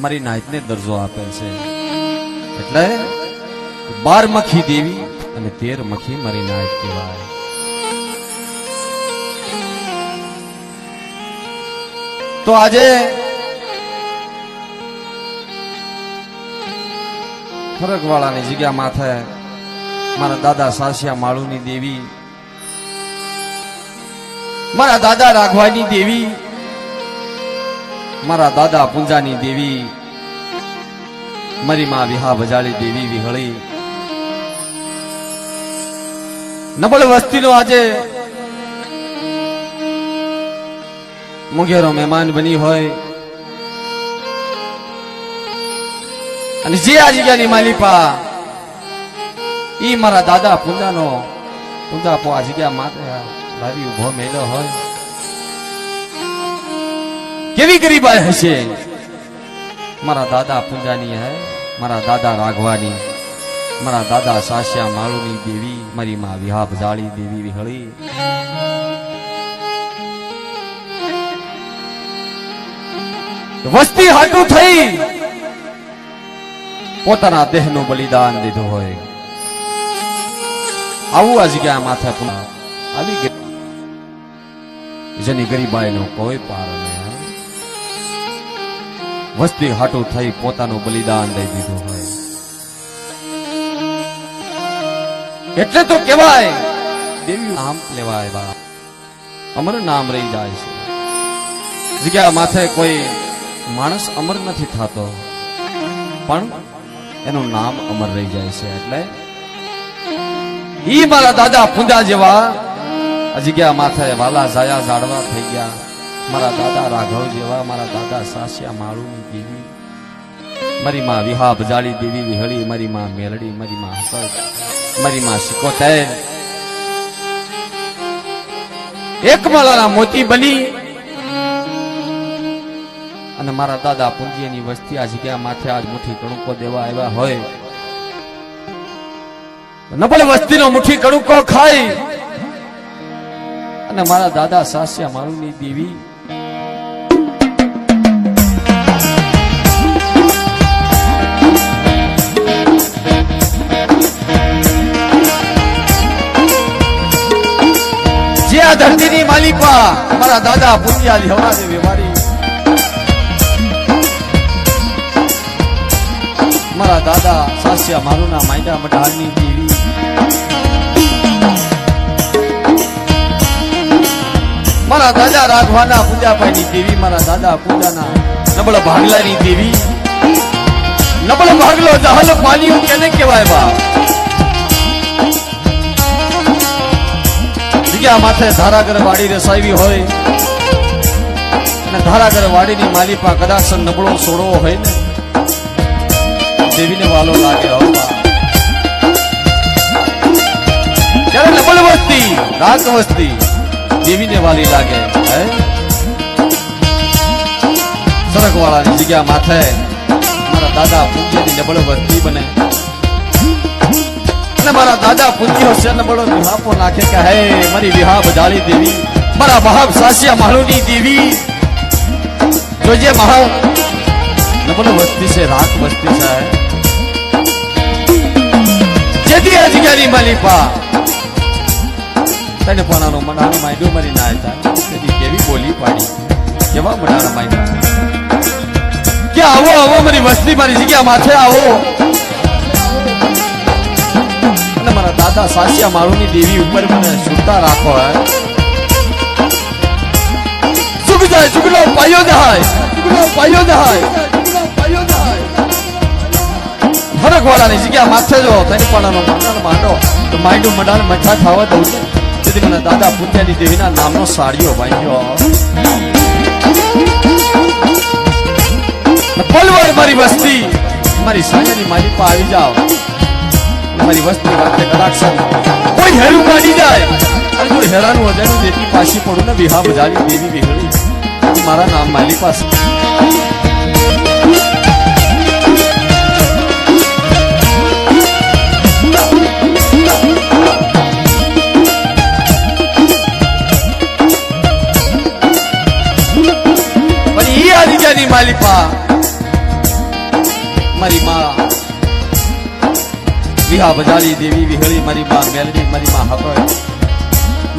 મારી નાયતને દરજ્જો આપેલ છે એટલે 12 મખી દેવી અને 13 મખી મારી નાયત કહેવાય. તો આજે ફરકવાળાની જગ્યા માથે મારા દાદા સાસિયા માળુની દેવી, મારા દાદા રાઘવાની દેવી, મારા દાદા પૂંજાની દેવી, મારી માં વિહા બજાળી દેવી વિહળી નબળ વસ્તીનો આજે મુગેરો મહેમાન બની હોય અને જે આ જગ્યાની માલિપા ઈ મારા દાદા પૂંજાપો આ જગ્યા માથે લાવી ઉભો મેલો હોય, કેવી ગરીબાઈ હશે મારા દાદા પૂંજાની હે, મારા દાદા રાઘવાની, મારા દાદા સાસિયા માળુની દેવી, મારી માં વિહા બજાળી દેવી વિહળી વસ્તી હાટું થઈ પોતાના દેહનું બલિદાન દીધું હોય. આવું આ જગ્યા માથે આવી ગઈ જેની ગરીબાઈનો કોઈ પાર નહીં. વસ્તી હાટું થઈ પોતાનું બલિદાન દઈ દીધું હોય એટલે તો કહેવાય દેવી નામ લેવાય બા, અમર નામ રહી જાય છે. જગ્યા માથે કોઈ માણસ અમર નથી થતો પણ એનું નામ અમર રહી જાય છે. એટલે ઈ મારા દાદા પૂંજા જેવા આ જગ્યા માથે વાલા જાયા જાડવા થઈ ગયા. મારા દાદા રાઘવ જેવા, મારા દાદા સાસિયા માળુની દેવી, મારી માં વિહા બજાળી દેવી વિહળી, મારી માં મેલડી, મારી માં હસર, મારી માં સિકોતેર એક માળાના મોતી બની અને મારા દાદા પૂંજીની વસ્તી આ જગ્યા માથે આજ મુઠ્ઠી કણુકો દેવા આવ્યા હોય. નબળ વસ્તીનો મુઠ્ઠી કણુકો ખાઈ અને મારા દાદા સાસિયા માળુની દેવી જે આ ધરતીની માલિકા મારા દાદા પૂંજ્યા જવા દે વ્યવહારી, મારા દાદા સાસિયા માળુના માયડા મઢાળની દેવી, મારા દાદા રાઘવાના પૂંજાભાઈની દેવી, મારા દાદા પૂંજાના નબળ ભાગલાની દેવી. નબળ ભાગલો જહલ પાણીઓ કેને કહેવાય બા? જગ્યા માથે ધારાગર વાડી રસાવી હોય અને ધારાગર વાડીની માલિપા કદાચ નબળો સોડવો હોય ને દેવીને વાલો લાગે હો બા. ત્યારે નબળ વસ્તી રાત વસ્તી દેવીને વાલી લાગે. સરગવાળાની જગ્યા માથે મારા દાદા પૂંજ્યની નબળ વસ્તી બને અને મારા દાદા પૂંજ્ય હશે નબળો વિહાપો નાખે કે હે મારી વિહા બજાળી દેવી, મારા મહાબ સાસિયા માળુની દેવી. જોજે મહા નબળ વસ્તી છે, રાત વસ્તી છે. જેથી આ જગ્યાની માલિપા તને પોણાનો મડાનો માંડ્યો મારી ના હતા તેથી કેવી બોલી પાડી, કેવા મડાના માંડ્યા કે આવો આવો મારી વસ્તી મારી જગ્યા માથે આવો અને મારા દાદા સાસિયા માળુની દેવી ઉપર મને સુરતા રાખો. સુખ જાય સુખનો પાયો જાય, સુખનો પાયો જાય, પાયો જાય. ફરકવાળાની જગ્યા માથે જો તને પોણાનો મડાનો માંડો તો માંડ્યું મડાને મઠા થવા દઉં છે. તેથી મને દાદા પૂંજાની દેવીના નામનો સાડીઓ બાંધ્યો. પલવડ મારી વસ્તી મારી સાંજની માલિપા આવી જાવ, મારી વસ્તી વાતે કદાચ કોઈ હેરું કાઢી જાય અને જો હેરાનું હજારું દેતી પાછી પડું ને વિહા બજાળી દેવી વિહળી મારા નામ માલિપા છે. માલિપા મારી માં વિહા બજાળી દેવી વિહળી, મારી માં મેલડી, મારી માં હકળ,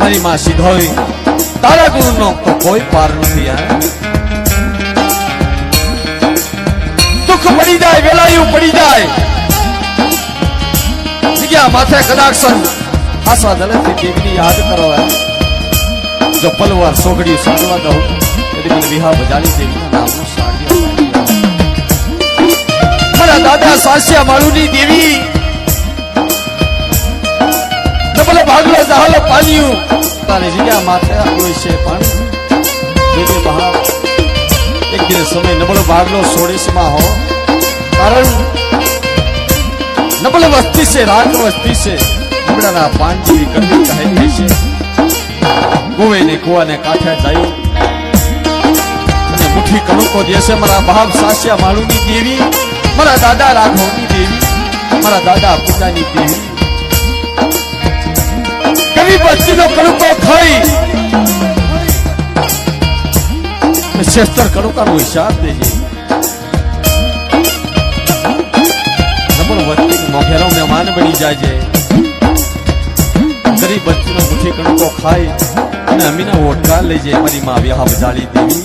મારી માં સિધોઈ, તારા ગુણનો તો કોઈ પાર નથી. દુઃખ પડી જાય, વેલાયું પડી જાય, જગ્યા માથે કદાચ આસા દલથી દેવીની યાદ કરો. જો પલવાર સોગડી સાંડવા દઉં એટલે મને વિહા બજાળી દેવીના નામનો સાડિયો. મારા દાદા સાસ્યા માળુની દેવી નબળો ભાગલો દહાલો પાલ્યું, તારી જગ્યા માથે હોય છે પાણી. જોજે બહાર એક દિવસ સમય નબળો ભાગલો સોડીસમાં હો, કારણ નબળ વસ્તી છે, રાત વસ્તી છે, નબળાના પાન જેવી કડવી કહેલી છે. ગોવે ને કુવાને કાંઠે જાય અને મુઠ્ઠી કણુકો દેશે મારા બાપ સાસ્યા માળુની દેવી, મારા દાદા રાઘવની દેવી, મારા દાદા પિતાની દેવી. કવિ બસ્તીનો કણુકો ખાઈ શેસ્તર કણુકાનો હિસાબ દેજે. નબળ વસ્તી મોઘેરો મહેમાન બની જાય છે. ગરીબ બસ્તીનો મુઠ્ઠી કણુકો ખાઈ અને અમીના ઓટકા લઈ જાય મારી માં વિહા બજાળી દેવી.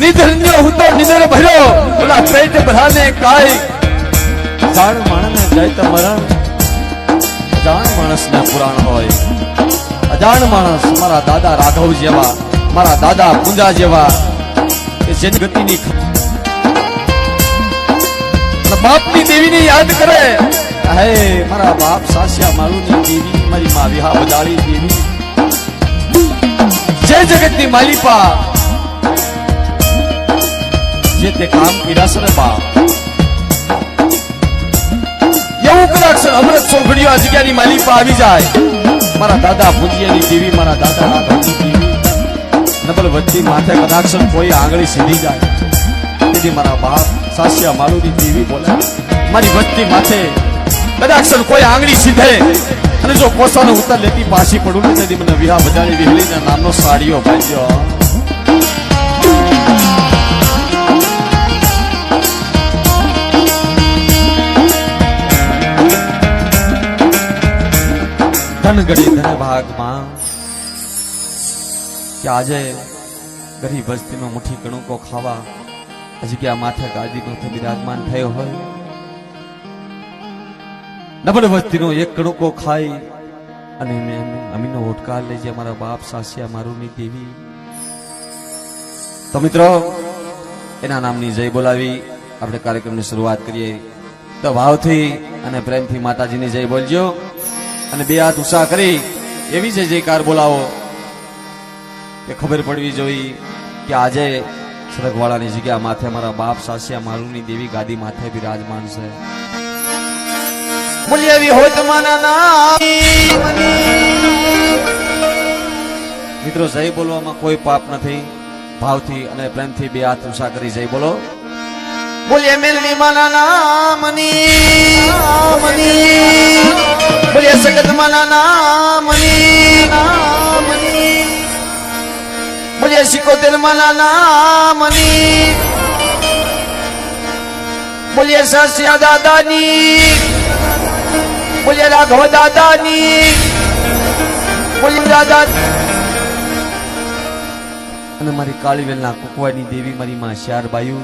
નિધન્યો હું તો નિધર ભર્યો, ઓલા પેટ ભરાને કાય. જાણ માણસને જાય તો મરણ, જાણ માણસને પુરાણ હોય. અજાણ માણસ મારા દાદા રાઘવ જેવા, મારા દાદા પૂંજા જેવા, એ જેની ગતિની બાપની દેવીને યાદ કરે. હે મારા બાપ સાસ્યા માળુની દેવી, મારી માં વિહા બજાળી દેવી, જે જગતની માલિપા જે તે કામ કર્યા છે ને બાપ. એવું કદાચ અમૃત સોગડીઓ આ જગ્યાની માલિપા આવી જાય, મારા દાદા પૂજ્યની દેવી, મારા દાદા રાઘવની દેવી, નબળ વચ્ચે માથે કદાચ કોઈ આંગળી સીધી જાય, તેથી મારા બાપ સાસ્યા માળુની દેવી બોલે મારી વચ્ચે માથે કદાચ કોઈ આંગળી સીધે અને જો કોસાનો ઉત્તર લેતી પાછી પડું ને તેથી મને વિહા બજાળી વિહળીના નામનો સાડીઓ ભાગ્યો. ધન ગળી ધન ભાગમાં કે આજે ગરીબ વસ્તીનો મુઠ્ઠી કણુકો ખાવા જગ્યા માથે ગાદી માથે બિરાજમાન થયો હોય, નબળ વસ્તીનો એક કણુકો ખાઈ અને અમીનો ઓટકાર લઈ જાય મારા બાપ સાસ્યા મારુની દેવી. તો મિત્રો એના નામની જય બોલાવી આપણે કાર્યક્રમની શરૂઆત કરીએ. તો ભાવથી અને પ્રેમથી માતાજીની જય બોલજો અને બે હાથ ઉત્સાહ કરી એવી જય જયકાર બોલાવો કે ખબર પડવી જોઈએ કે આજે સરગવાળાની જગ્યા માથે મારા બાપ સાસ્યા માળુની દેવી ગાદી માથે બિરાજમાન છે. બોલ્યાવી હોય તમારા નામ. મિત્રો જય બોલવામાં કોઈ પાપ નથી. ભાવથી અને પ્રેમથી બે હાથ ઉષા કરી જય બોલો. બોલ્યા મેલની માના નામની, બોલ્યા સગત માના નામની, બોલ્યા સિકોતેર માના નામની, બોલ્યા સાસ્યા દાદાની, બોલ્યા રાઘવ દાદાની, બોલ્યા દાદા અને મારી કાળીવેલના કુકવાની દેવી મારી માં શ્યારબાયુ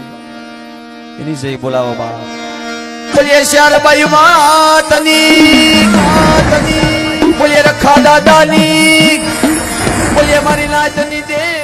એની જય બોલાવો બા. બોલ્યા શ્યારબાયુ માતની, બોલ્યા રખા દાદાની, બોલ્યા મારી નાતની દેવી.